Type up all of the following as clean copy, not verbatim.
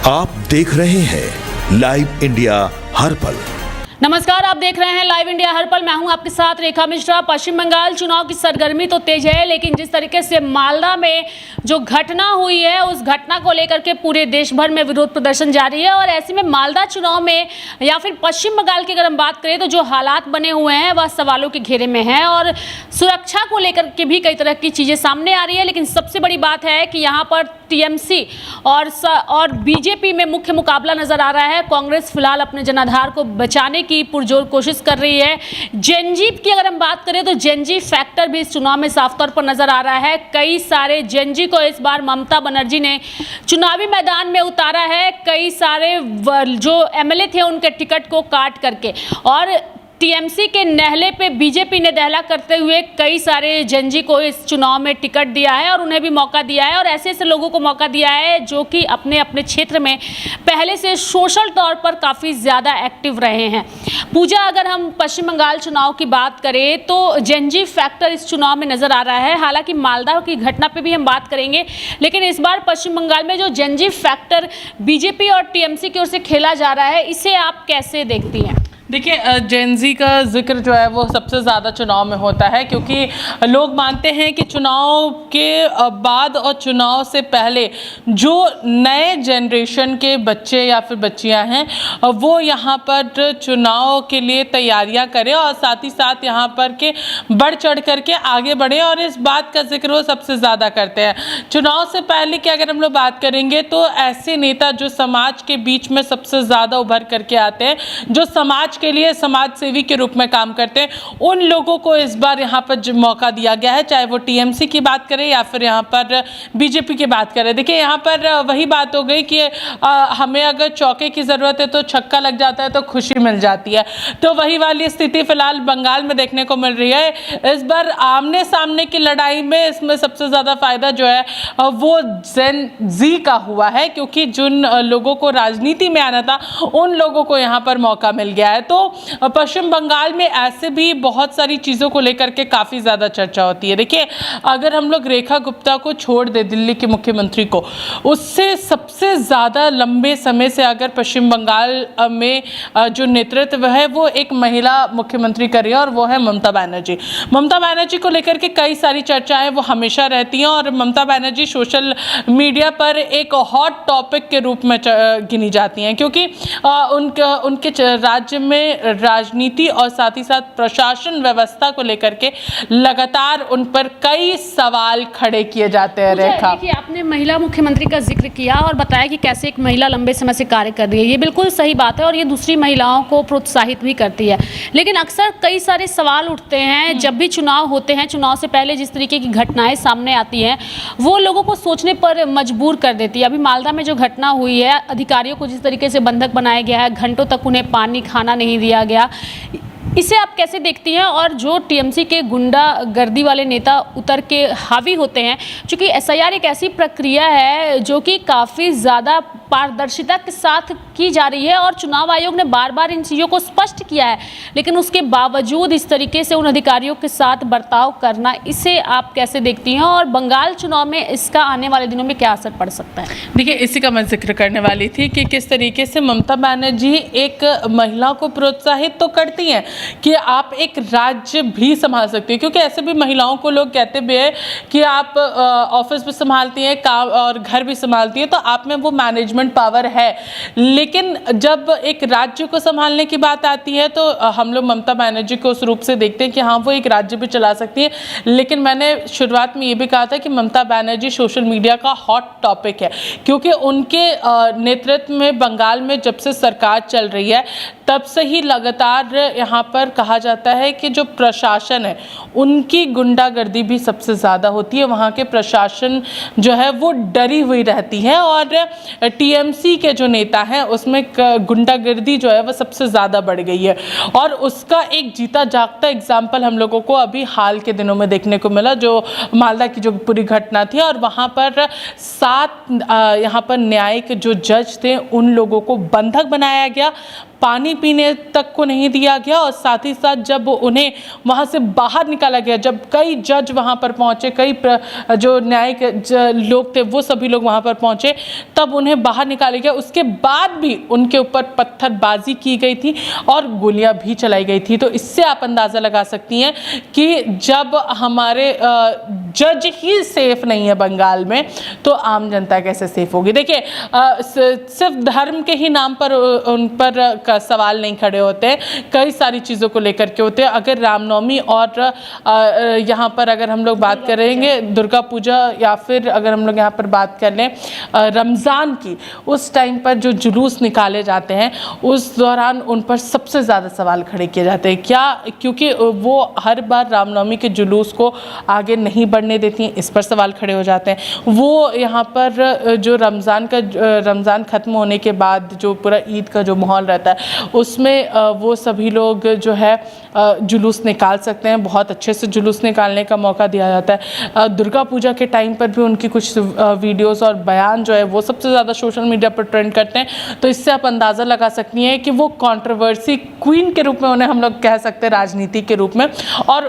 आप देख रहे हैं लाइव इंडिया हर पल। नमस्कार, आप देख रहे हैं लाइव इंडिया हर पल। मैं हूं आपके साथ रेखा मिश्रा। पश्चिम बंगाल चुनाव की सरगर्मी तो तेज है, लेकिन जिस तरीके से मालदा में जो घटना हुई है उस घटना को लेकर के पूरे देश भर में विरोध प्रदर्शन जारी है। और ऐसे में मालदा चुनाव में या फिर पश्चिम बंगाल की अगर हम बात करें तो जो हालात बने हुए हैं वह सवालों के घेरे में है और सुरक्षा को लेकर के भी कई तरह की चीज़ें सामने आ रही है। लेकिन सबसे बड़ी बात है कि यहाँ पर टीएमसी और बीजेपी में मुख्य मुकाबला नजर आ रहा है। कांग्रेस फिलहाल अपने जनाधार को बचाने की पुरजोर कोशिश कर रही है। जेनजी की अगर हम बात करें तो जेनजी फैक्टर भी इस चुनाव में साफ तौर पर नजर आ रहा है। कई सारे जेनजी को इस बार ममता बनर्जी ने चुनावी मैदान में उतारा है। कई सारे जो एमएलए थे उनके टिकट को काट करके, और टीएमसी के नहले पे बीजेपी ने दहला करते हुए कई सारे जेनजी को इस चुनाव में टिकट दिया है और उन्हें भी मौका दिया है। और ऐसे ऐसे लोगों को मौका दिया है जो कि अपने अपने क्षेत्र में पहले से सोशल तौर पर काफ़ी ज़्यादा एक्टिव रहे हैं। पूजा, अगर हम पश्चिम बंगाल चुनाव की बात करें तो जेनजी फैक्टर इस चुनाव में नज़र आ रहा है। हालांकि मालदा की घटना पे भी हम बात करेंगे, लेकिन इस बार पश्चिम बंगाल में जो जेनजी फैक्टर बीजेपी और टीएमसी की ओर से खेला जा रहा है, इसे आप कैसे देखती हैं? देखिए, जेनजी का जिक्र जो है वो सबसे ज़्यादा चुनाव में होता है, क्योंकि लोग मानते हैं कि चुनाव के बाद और चुनाव से पहले जो नए जनरेशन के बच्चे या फिर बच्चियां हैं वो यहाँ पर चुनाव के लिए तैयारियां करें और साथ ही साथ यहाँ पर के बढ़ चढ़ करके आगे बढ़े, और इस बात का जिक्र वो सबसे ज़्यादा करते हैं। चुनाव से पहले की अगर हम लोग बात करेंगे तो ऐसे नेता जो समाज के बीच में सबसे ज़्यादा उभर करके आते हैं, जो समाज के लिए समाज सेवी के रूप में काम करते हैं, उन लोगों को इस बार यहाँ पर मौका दिया गया है, चाहे वो टीएमसी की बात करें या फिर यहाँ पर बीजेपी की बात करें। देखिए, यहाँ पर वही बात हो गई कि हमें अगर चौके की ज़रूरत है तो छक्का लग जाता है तो खुशी मिल जाती है। तो वही वाली स्थिति फिलहाल बंगाल में देखने को मिल रही है। इस बार आमने सामने की लड़ाई में इसमें सबसे ज़्यादा फायदा जो है वो जेन-जी का हुआ है, क्योंकि जिन लोगों को राजनीति में आना था उन लोगों को यहाँ पर मौका मिल गया है। तो पश्चिम बंगाल में ऐसे भी बहुत सारी चीज़ों को लेकर के काफ़ी ज़्यादा चर्चा होती है। देखिए, अगर हम लोग रेखा गुप्ता को छोड़ दे, दिल्ली के मुख्यमंत्री को, उससे सबसे ज़्यादा लंबे समय से अगर पश्चिम बंगाल में जो नेतृत्व है वो एक महिला मुख्यमंत्री कर रही है, और वो है ममता बनर्जी। ममता बनर्जी को लेकर के कई सारी चर्चाएं वो हमेशा रहती हैं, और ममता बनर्जी सोशल मीडिया पर एक हॉट टॉपिक के रूप में गिनी जाती हैं, क्योंकि उनके राज्य में राजनीति और साथ ही साथ प्रशासन व्यवस्था को लेकर के लगातार उन पर कई सवाल खड़े किए जाते हैं। रेखा, देखिए, आपने महिला मुख्यमंत्री का जिक्र किया और बताया कि कैसे एक महिला लंबे समय से कार्य कर रही है। ये बिल्कुल सही बात है और ये दूसरी महिलाओं को प्रोत्साहित भी करती है। लेकिन अक्सर कई सारे सवाल उठते हैं जब भी चुनाव होते हैं। चुनाव से पहले जिस तरीके की घटनाएं सामने आती हैं वो लोगों को सोचने पर मजबूर कर देती है। अभी मालदा में जो घटना हुई है, अधिकारियों को जिस तरीके से बंधक बनाया गया है, घंटों तक उन्हें पानी खाना नहीं दिया गया, इसे आप कैसे देखती हैं? और जो टीएमसी के गुंडा गर्दी वाले नेता उतर के हावी होते हैं, क्योंकि एसआईआर एक ऐसी प्रक्रिया है जो कि काफ़ी ज़्यादा पारदर्शिता के साथ की जा रही है और चुनाव आयोग ने बार बार इन चीज़ों को स्पष्ट किया है, लेकिन उसके बावजूद इस तरीके से उन अधिकारियों के साथ बर्ताव करना, इसे आप कैसे देखती हैं? और बंगाल चुनाव में इसका आने वाले दिनों में क्या असर पड़ सकता है? देखिए, इसी का मैं जिक्र करने वाली थी कि किस तरीके से ममता बनर्जी एक महिला को प्रोत्साहित तो करती हैं कि आप एक राज्य भी संभाल सकती है, क्योंकि ऐसे भी महिलाओं को लोग कहते भी है कि आप ऑफिस भी संभालती हैं, काम और घर भी संभालती है, तो आप में वो मैनेजमेंट पावर है। लेकिन जब एक राज्य को संभालने की बात आती है तो हम लोग ममता बनर्जी को उस रूप से देखते हैं कि हाँ, वो एक राज्य भी चला सकती है। लेकिन मैंने शुरुआत में ये भी कहा था कि ममता बनर्जी सोशल मीडिया का हॉट टॉपिक है, क्योंकि उनके नेतृत्व में बंगाल में जब से सरकार चल रही है तब से ही लगातार यहाँ पर कहा जाता है कि जो प्रशासन है उनकी गुंडागर्दी भी सबसे ज़्यादा होती है। वहाँ के प्रशासन जो है वो डरी हुई रहती है, और टीएमसी के जो नेता हैं उसमें गुंडागर्दी जो है वो सबसे ज़्यादा बढ़ गई है। और उसका एक जीता जागता एग्जाम्पल हम लोगों को अभी हाल के दिनों में देखने को मिला, जो मालदा की जो पूरी घटना थी, और वहाँ पर 7 यहाँ पर न्यायिक जो जज थे उन लोगों को बंधक बनाया गया, पानी पीने तक को नहीं दिया गया, और साथ ही साथ जब उन्हें वहाँ से बाहर निकाला गया, जब कई जज वहाँ पर पहुँचे, कई जो न्यायिक लोग थे वो सभी लोग वहाँ पर पहुँचे, तब उन्हें बाहर निकाला गया। उसके बाद भी उनके ऊपर पत्थरबाजी की गई थी और गोलियां भी चलाई गई थी। तो इससे आप अंदाज़ा लगा सकती हैं कि जब हमारे जज ही सेफ नहीं है बंगाल में, तो आम जनता कैसे सेफ होगी। देखिए, सिर्फ धर्म के ही नाम पर उन पर सवाल नहीं खड़े होते, कई सारी चीज़ों को लेकर के होते हैं। अगर रामनवमी और यहाँ पर अगर हम लोग बात करेंगे दुर्गा पूजा, या फिर अगर हम लोग यहाँ पर बात कर लें रमज़ान की, उस टाइम पर जो जुलूस निकाले जाते हैं उस दौरान उन पर सबसे ज़्यादा सवाल खड़े किए जाते हैं। क्या? क्योंकि वो हर बार रामनवमी के जुलूस को आगे नहीं बढ़ने देती हैं, इस पर सवाल खड़े हो जाते हैं। वो यहाँ पर जो रमज़ान ख़त्म होने के बाद जो पूरा ईद का जो माहौल रहता है उसमें वो सभी लोग जो है जुलूस निकाल सकते हैं, बहुत अच्छे से जुलूस निकालने का मौका दिया जाता है। दुर्गा पूजा के टाइम पर भी उनकी कुछ वीडियोस और बयान जो है वो सबसे ज़्यादा सोशल मीडिया पर ट्रेंड करते हैं। तो इससे आप अंदाज़ा लगा सकती हैं कि वो कंट्रोवर्सी क्वीन के रूप में उन्हें हम लोग कह सकते हैं, राजनीति के रूप में, और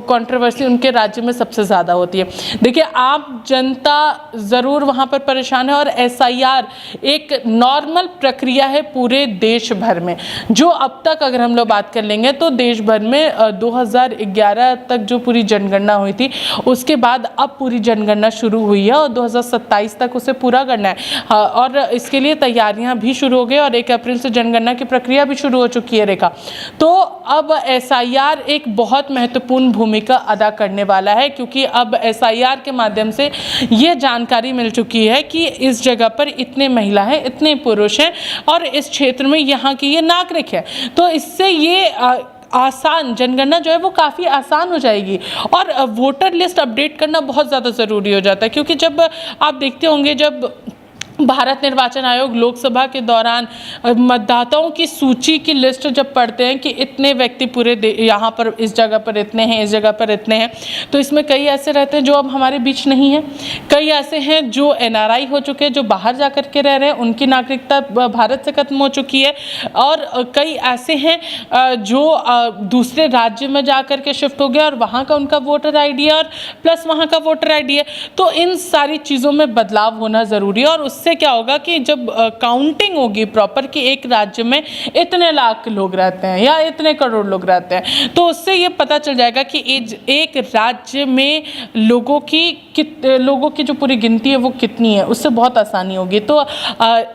कंट्रोवर्सी उनके राज्य में सबसे ज़्यादा होती है। देखिए, आम जनता ज़रूर वहाँ पर परेशान है, और SIR एक नॉर्मल प्रक्रिया है पूरे देश भर में, जो अब तक अगर हम लोग बात कर लेंगे तो देश भर में 2011 तक जो पूरी जनगणना हुई थी, उसके बाद अब पूरी जनगणना शुरू हुई है और 2027 तक उसे पूरा करना है। और इसके लिए तैयारियां भी शुरू हो गई और 1 अप्रैल से जनगणना की प्रक्रिया भी शुरू हो चुकी है रेखा। तो अब SIR एक बहुत महत्वपूर्ण भूमिका अदा करने वाला है, क्योंकि अब SIR के माध्यम से ये जानकारी मिल चुकी है कि इस जगह पर इतने महिला हैं, इतने पुरुष हैं, और इस क्षेत्र में यहाँ की ये नागरिक है। तो इससे ये आसान जनगणना जो है वो काफ़ी आसान हो जाएगी, और वोटर लिस्ट अपडेट करना बहुत ज़्यादा ज़रूरी हो जाता है। क्योंकि जब आप देखते होंगे, जब भारत निर्वाचन आयोग लोकसभा के दौरान मतदाताओं की सूची की लिस्ट जब पढ़ते हैं कि इतने व्यक्ति पूरे यहाँ पर इस जगह पर इतने हैं, इस जगह पर इतने हैं, तो इसमें कई ऐसे रहते हैं जो अब हमारे बीच नहीं हैं, कई ऐसे हैं जो NRI हो चुके हैं, जो बाहर जा कर के रह रहे हैं, उनकी नागरिकता भारत से खत्म हो चुकी है, और कई ऐसे हैं जो दूसरे राज्य में जा कर के शिफ्ट हो गया और वहाँ का उनका वोटर ID है और प्लस वहाँ का वोटर ID है। तो इन सारी चीज़ों में बदलाव होना ज़रूरी है, और उससे क्या होगा कि जब काउंटिंग होगी प्रॉपर कि एक राज्य में इतने लाख लोग रहते हैं या इतने करोड़ लोग रहते हैं, तो उससे ये पता चल जाएगा कि एक राज्य में लोगों की जो पूरी गिनती है वो कितनी है, उससे बहुत आसानी होगी। तो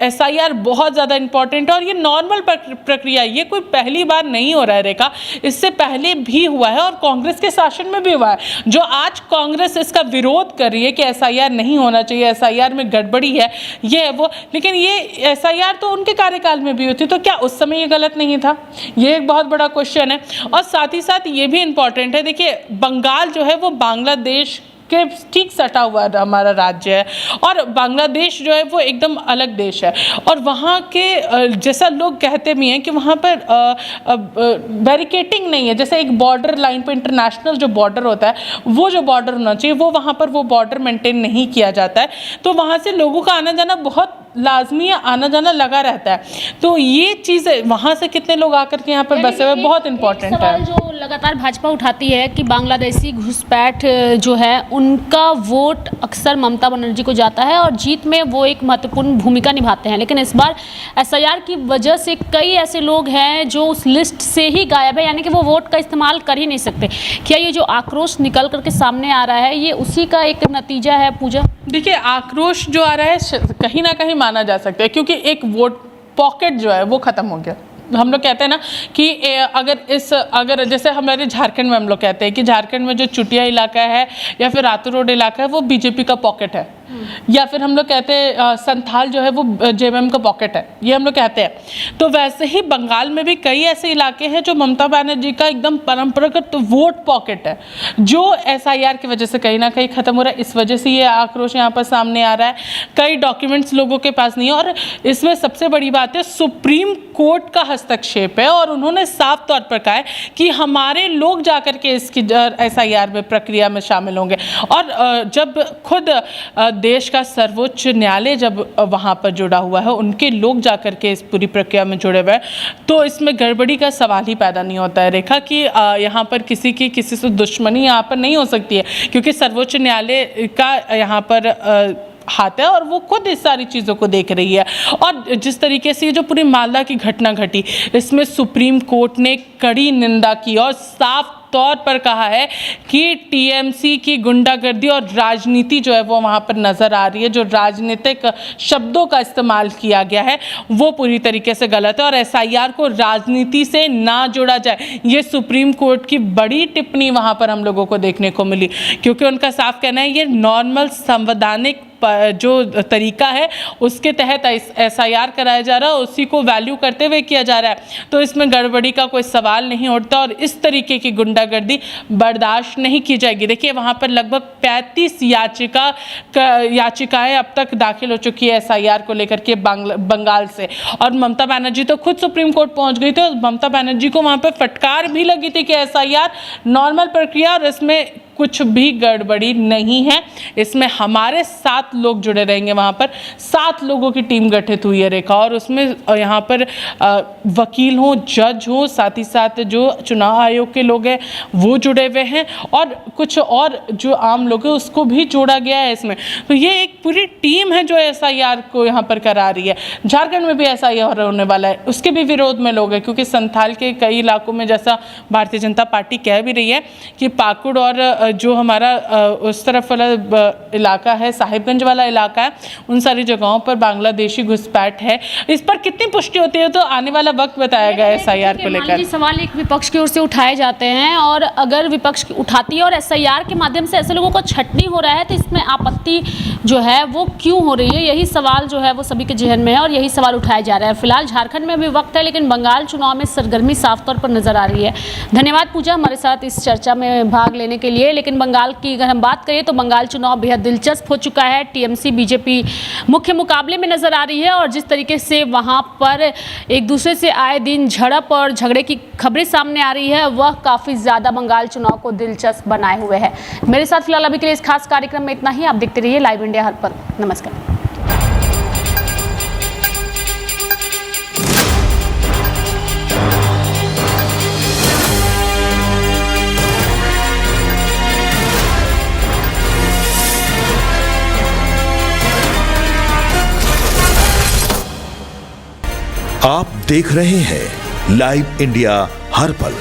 SIR बहुत ज़्यादा इंपॉर्टेंट है, और ये नॉर्मल प्रक्रिया, ये कोई पहली बार नहीं हो रहा है रेखा, इससे पहले भी हुआ है और कांग्रेस के शासन में भी हुआ है। जो आज कांग्रेस इसका विरोध कर रही है कि SIR नहीं होना चाहिए, SIR में गड़बड़ी है, ये है वो, लेकिन ये SIR तो उनके कार्यकाल में भी हुई थी, तो क्या उस समय ये गलत नहीं था? ये एक बहुत बड़ा क्वेश्चन है। और साथ ही साथ ये भी इम्पॉर्टेंट है, देखिए बंगाल जो है वो बांग्लादेश के ठीक सटा हुआ हमारा राज्य है, और बांग्लादेश जो है वो एकदम अलग देश है, और वहाँ के जैसा लोग कहते भी हैं कि वहाँ पर बैरिकेटिंग नहीं है, जैसे एक बॉर्डर लाइन पर इंटरनेशनल जो बॉर्डर होता है वो जो बॉर्डर होना चाहिए वो वहाँ पर वो बॉर्डर मेंटेन नहीं किया जाता है, तो वहाँ से लोगों का आना जाना बहुत लाजमी है, आना जाना लगा रहता है। तो ये चीज़ वहाँ से कितने लोग आकर के यहाँ पर बसे हुए बहुत इंपॉर्टेंट है। जो लगातार भाजपा उठाती है कि बांग्लादेशी घुसपैठ जो है उनका वोट अक्सर ममता बनर्जी को जाता है और जीत में वो एक महत्वपूर्ण भूमिका निभाते हैं, लेकिन इस बार SIR की वजह से कई ऐसे लोग हैं जो उस लिस्ट से ही गायब है, यानी कि वो वोट का इस्तेमाल कर ही नहीं सकते। क्या ये जो आक्रोश निकल करके सामने आ रहा है ये उसी का एक नतीजा है पूजा? देखिए, आक्रोश जो आ रहा है कहीं ना कहीं माना जा सकता है, क्योंकि एक वोट पॉकेट जो है वो ख़त्म हो गया। हम लोग कहते हैं ना कि अगर जैसे हमारे झारखंड में हम लोग कहते हैं कि झारखंड में जो चुटिया इलाका है या फिर रातू रोड इलाका है वो BJP का पॉकेट है, या फिर हम लोग कहते हैं संथाल जो है वो JMM का पॉकेट है, ये हम लोग कहते हैं। तो वैसे ही बंगाल में भी कई ऐसे इलाके हैं जो ममता बनर्जी का एकदम परंपरागत वोट पॉकेट है, जो SIR की वजह से कहीं ना कहीं ख़त्म हो रहा है। इस वजह से ये आक्रोश यहाँ पर सामने आ रहा है। कई डॉक्यूमेंट्स लोगों के पास नहीं है, और इसमें सबसे बड़ी बात है सुप्रीम कोर्ट का हस्तक्षेप है, और उन्होंने साफ तौर पर कहा है कि हमारे लोग जाकर के इसकी SIR में प्रक्रिया में शामिल होंगे। और जब खुद देश का सर्वोच्च न्यायालय जब वहाँ पर जुड़ा हुआ है, उनके लोग जाकर के इस पूरी प्रक्रिया में जुड़े हुए हैं, तो इसमें गड़बड़ी का सवाल ही पैदा नहीं होता है रेखा कि यहाँ पर किसी से दुश्मनी यहाँ पर नहीं हो सकती है, क्योंकि सर्वोच्च न्यायालय का यहाँ पर हाथ है और वो खुद इस सारी चीज़ों को देख रही है। और जिस तरीके से ये जो पूरी मालदा की घटना घटी, इसमें सुप्रीम कोर्ट ने कड़ी निंदा की और साफ तौर पर कहा है कि टीएमसी की गुंडागर्दी और राजनीति जो है वो वहाँ पर नज़र आ रही है। जो राजनीतिक शब्दों का इस्तेमाल किया गया है वो पूरी तरीके से गलत है और एसआईआर को राजनीति से ना जोड़ा जाए, ये सुप्रीम कोर्ट की बड़ी टिप्पणी वहाँ पर हम लोगों को देखने को मिली, क्योंकि उनका साफ कहना है ये नॉर्मल संवैधानिक जो तरीका है उसके तहत एसआईआर कराया जा रहा है, उसी को वैल्यू करते हुए किया जा रहा है, तो इसमें गड़बड़ी का कोई सवाल नहीं उठता और इस तरीके की गुंडागर्दी बर्दाश्त नहीं की जाएगी। देखिए वहाँ पर लगभग 35 याचिकाएं अब तक दाखिल हो चुकी है एसआईआर को लेकर के बंगाल से, और ममता बनर्जी तो खुद सुप्रीम कोर्ट पहुँच गई थी और ममता बनर्जी को वहाँ पर फटकार भी लगी थी कि एसआईआर नॉर्मल प्रक्रिया और इसमें कुछ भी गड़बड़ी नहीं है, इसमें हमारे 7 लोग जुड़े रहेंगे। वहाँ पर 7 लोगों की टीम गठित हुई है रेखा, और उसमें यहाँ पर वकील हों, जज हों, साथ ही साथ जो चुनाव आयोग के लोग हैं वो जुड़े हुए हैं और कुछ और जो आम लोग हैं उसको भी जोड़ा गया है इसमें। तो ये एक पूरी टीम है जो एसआईआर को यहाँ पर करा रही है। झारखंड में भी एसआईआर होने वाला है, उसके भी विरोध में लोग हैं, क्योंकि संथाल के कई इलाकों में, जैसा भारतीय जनता पार्टी कह भी रही है कि पाकुड़ और जो हमारा उस तरफ वाला इलाका है, साहिबगंज वाला इलाका है, उन सारी जगहों पर बांग्लादेशी घुसपैठ है। इस पर कितनी पुष्टि होती है तो आने वाला वक्त बताएगा एसआईआर को लेकर। सवाल एक विपक्ष की ओर से उठाए जाते हैं और अगर विपक्ष उठाती है और एसआईआर के माध्यम से ऐसे लोगों को छटनी हो रहा है तो इसमें आपत्ति जो है वो क्यों हो रही है, यही सवाल जो है वो सभी के जहन में है और यही सवाल उठाया जा रहा है। फिलहाल झारखंड में भी वक्त है, लेकिन बंगाल चुनाव में सरगर्मी साफ तौर पर नजर आ रही है। धन्यवाद पूजा हमारे साथ इस चर्चा में भाग लेने के लिए। लेकिन बंगाल की अगर हम बात करें तो बंगाल चुनाव बेहद दिलचस्प हो चुका है। टीएमसी बीजेपी मुख्य मुकाबले में नजर आ रही है और जिस तरीके से वहां पर एक दूसरे से आए दिन झड़प और झगड़े की खबरें सामने आ रही है वह काफ़ी ज़्यादा बंगाल चुनाव को दिलचस्प बनाए हुए है। मेरे साथ फिलहाल अभी के लिए इस खास कार्यक्रम में इतना ही। आप देखते रहिए लाइव इंडिया हर पल। नमस्कार। आप देख रहे हैं लाइव इंडिया हर पल।